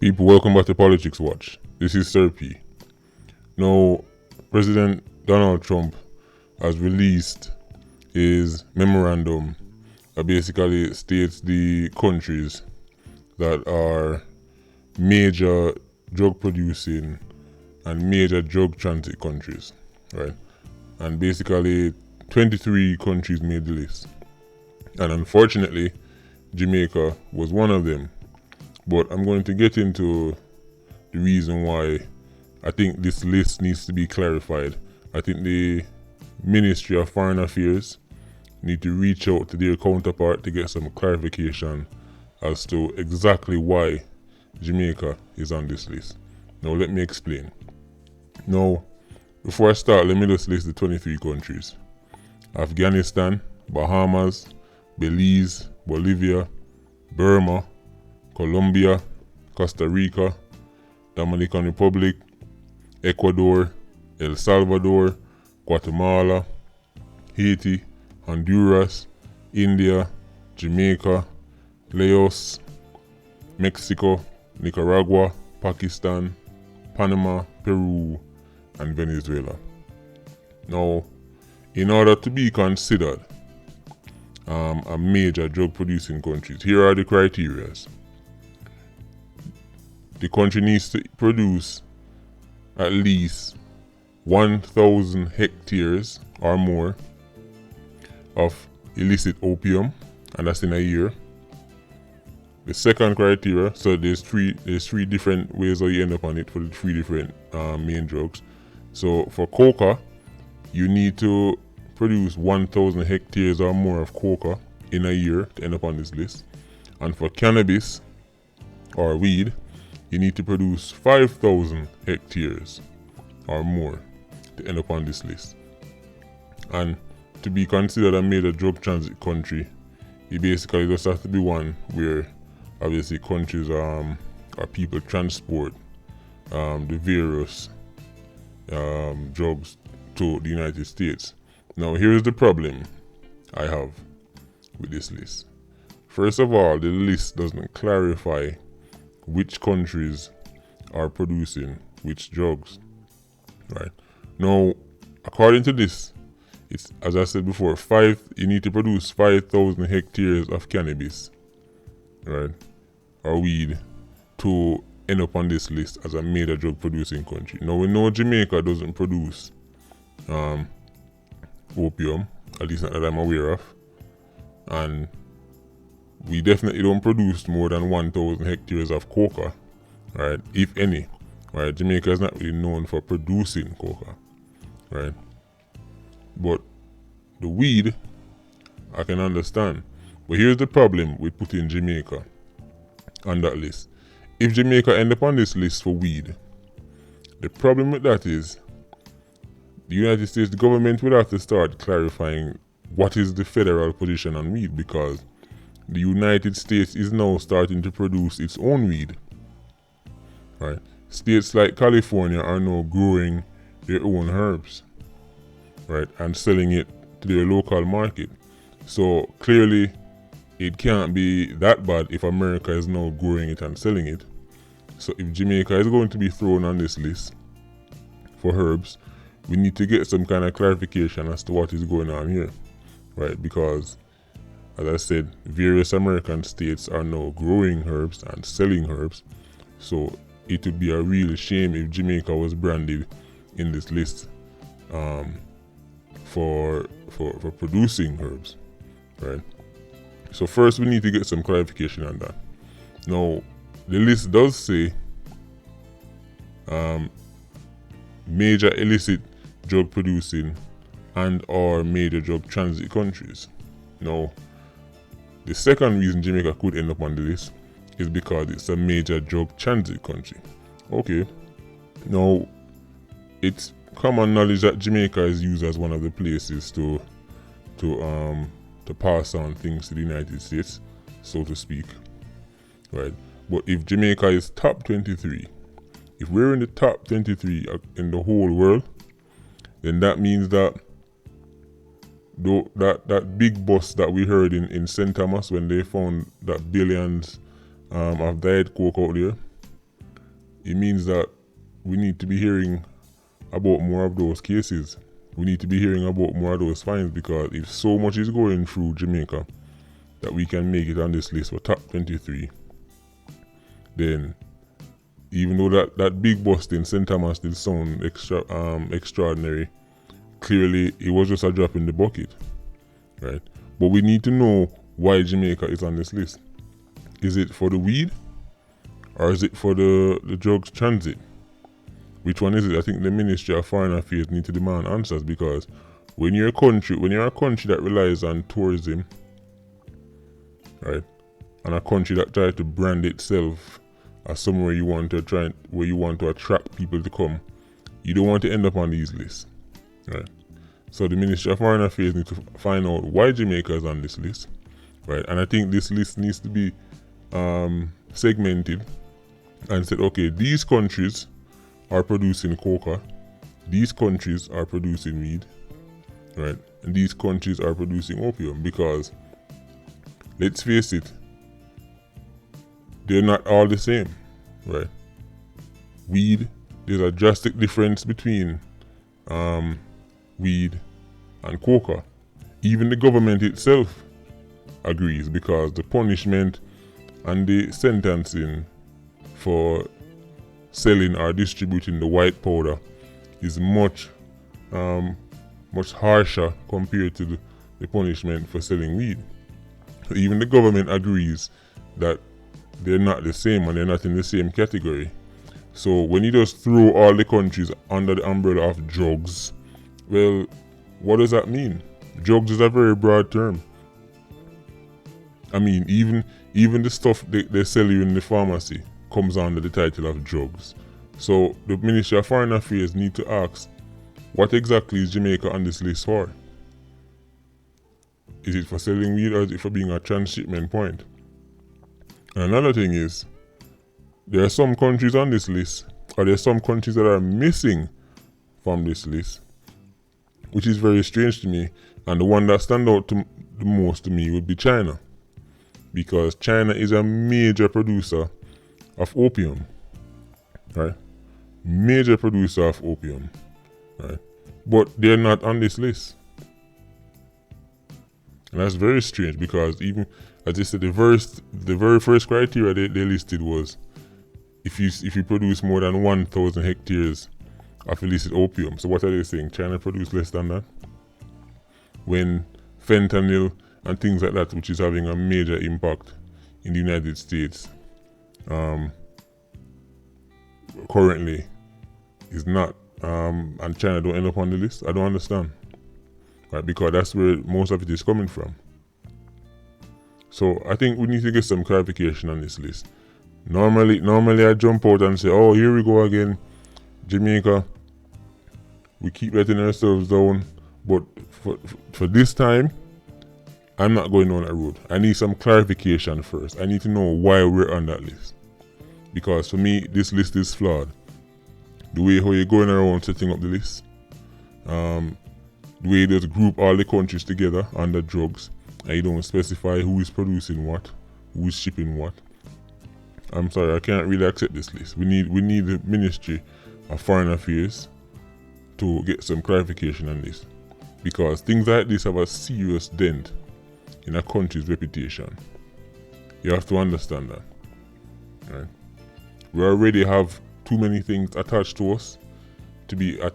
People, welcome back to Politics Watch. This is Sir P. Now, President Donald Trump has released his memorandum that basically states the countries that are major drug producing and major drug transit countries, right? And basically 23 countries made the list. And unfortunately, Jamaica was one of them. But I'm going to get into the reason why I think this list needs to be clarified. I think the Ministry of Foreign Affairs need to reach out to their counterpart to get some clarification as to exactly why Jamaica is on this list. Now let me explain. Now, before I start, let me just list the 23 countries. Afghanistan, Bahamas, Belize, Bolivia, Burma, Colombia, Costa Rica, Dominican Republic, Ecuador, El Salvador, Guatemala, Haiti, Honduras, India, Jamaica, Laos, Mexico, Nicaragua, Pakistan, Panama, Peru, and Venezuela. Now, in order to be considered a major drug producing country, here are the criteria. The country needs to produce at least 1,000 hectares or more of illicit opium, and that's in a year. The second criteria, so there's three different ways how you end up on it for the three different main drugs. So for coca, you need to produce 1,000 hectares or more of coca in a year to end up on this list. And for cannabis or weed, you need to produce 5,000 hectares or more to end up on this list. And to be considered a major drug transit country, it basically just has to be one where obviously countries or people transport the various drugs to the United States. Now here's the problem I have with this list. First of all, the list doesn't clarify which countries are producing which drugs, right? Now, according to this, it's, as I said before, you need to produce 5,000 hectares of cannabis, right, or weed to end up on this list as a major drug producing country. Now we know Jamaica doesn't produce opium, at least not that I'm aware of, and we definitely don't produce more than 1,000 hectares of coca, right, if any, right? Jamaica is not really known for producing coca, right? But the weed, I can understand. But here's the problem with putting Jamaica on that list. If Jamaica end up on this list for weed, the problem with that is the United States government will have to start clarifying what is the federal position on weed, because the United States is now starting to produce its own weed, right? States like California are now growing their own herbs, right, and selling it to their local market. So clearly it can't be that bad if America is now growing it and selling it. So if Jamaica is going to be thrown on this list for herbs, we need to get some kind of clarification as to what is going on here, right? Because as I said, various American states are now growing herbs and selling herbs. So it would be a real shame if Jamaica was branded in this list for producing herbs, right? So first we need to get some clarification on that. Now, the list does say major illicit drug producing and or major drug transit countries. Now, the second reason Jamaica could end up on the list is because it's a major drug transit country. Okay, now it's common knowledge that Jamaica is used as one of the places to pass on things to the United States, so to speak, right? But if Jamaica is top 23, if we're in the top 23 in the whole world, then that means that that big bust that we heard in St. Thomas when they found that billions of Diet Coke out there, it means that we need to be hearing about more of those cases. We need to be hearing about more of those fines, because if so much is going through Jamaica that we can make it on this list for top 23, then even though that big bust in St. Thomas did sound extraordinary, clearly it was just a drop in the bucket, right? But we need to know why Jamaica is on this list. Is it for the weed, or is it for the drugs transit? Which one is it? I think the Ministry of Foreign Affairs need to demand answers, because when you're a country that relies on tourism, right, and a country that tries to brand itself as somewhere where you want to attract people to come, you don't want to end up on these lists, right? So the Ministry of Foreign Affairs need to find out why Jamaica is on this list, right? And I think this list needs to be segmented and said, okay, these countries are producing coca, these countries are producing weed, right? And these countries are producing opium, because let's face it, they're not all the same, right? Weed, there's a drastic difference between weed and coca. Even the government itself agrees, because the punishment and the sentencing for selling or distributing the white powder is much harsher compared to the punishment for selling weed. So even the government agrees that they're not the same and they're not in the same category. So when you just throw all the countries under the umbrella of drugs, well, what does that mean? Drugs is a very broad term. I mean, even the stuff they sell you in the pharmacy comes under the title of drugs. So the Ministry of Foreign Affairs need to ask, what exactly is Jamaica on this list for? Is it for selling weed, or is it for being a transshipment point? And another thing is, there are some countries on this list, or there are some countries that are missing from this list, which is very strange to me. And the one that stands out the most to me would be China, because China is a major producer of opium, right? Major producer of opium, right? But they're not on this list. And that's very strange, because even, as I said, the very first criteria they listed was if you produce more than 1,000 hectares of illicit opium. So what are they saying? China produce less than that? When fentanyl and things like that, which is having a major impact in the United States, currently is not, and China don't end up on the list. I don't understand, right? Because that's where most of it is coming from. So I think we need to get some clarification on this list. Normally I jump out and say, oh, here we go again, Jamaica, we keep letting ourselves down. But for this time, I'm not going on that road. I need some clarification first. I need to know why we're on that list. Because for me, this list is flawed. The way how you're going around setting up the list, the way you just group all the countries together under drugs, and you don't specify who is producing what, who is shipping what. I'm sorry, I can't really accept this list. We need the Ministry of Foreign Affairs to get some clarification on this, because things like this have a serious dent in a country's reputation. You have to understand that, right? We already have too many things attached to us to be a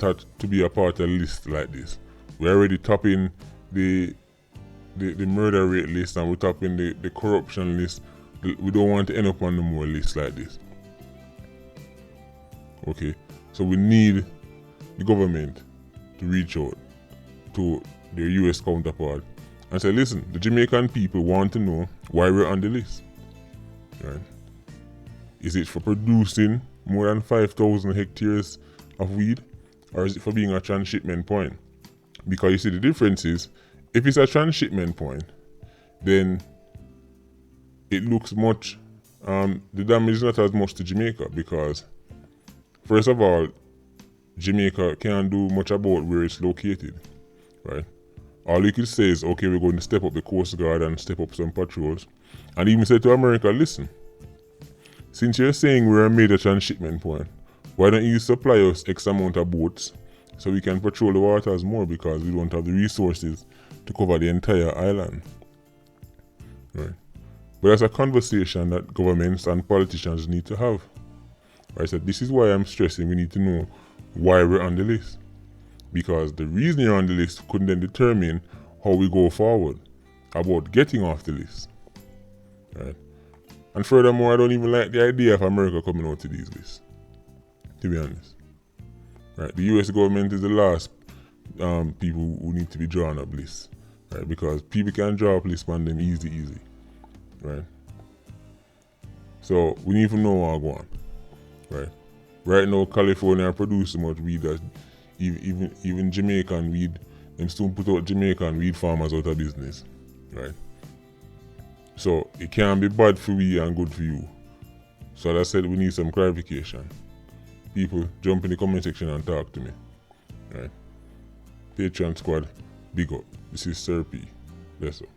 part of a list like this. We're already topping the murder rate list, and we're topping the corruption list. We don't want to end up on no more lists like this. Okay, so we need the government to reach out to their US counterpart and say, listen, the Jamaican people want to know why we're on the list, right? Is it for producing more than 5,000 hectares of weed, or is it for being a transshipment point? Because you see, the difference is, if it's a transshipment point, then it looks much, the damage is not as much to Jamaica, because first of all, Jamaica can't do much about where it's located, right? All you could say is, okay, we're going to step up the Coast Guard and step up some patrols, and even say to America, listen, Since you're saying we're a major transshipment point, why don't you supply us X amount of boats so we can patrol the waters more, because we don't have the resources to cover the entire island. Right. But that's a conversation that governments and politicians need to have. Right. So this is why I'm stressing we need to know why we're on the list. Because the reason you're on the list could then determine how we go forward about getting off the list. Right. And furthermore, I don't even like the idea of America coming out to these lists, to be honest. Right. The US government is the last people who need to be drawn up lists. Right. Because people can draw up lists on them easy. Right. So we need to know what going on. Right. Right now, California produce so much weed that even Jamaican weed, them still put out Jamaican weed farmers out of business. Right. So it can be bad for we and good for you. So as I said, we need some clarification. People, jump in the comment section and talk to me. Right. Patreon squad, big up. This is Sir P. Bless up.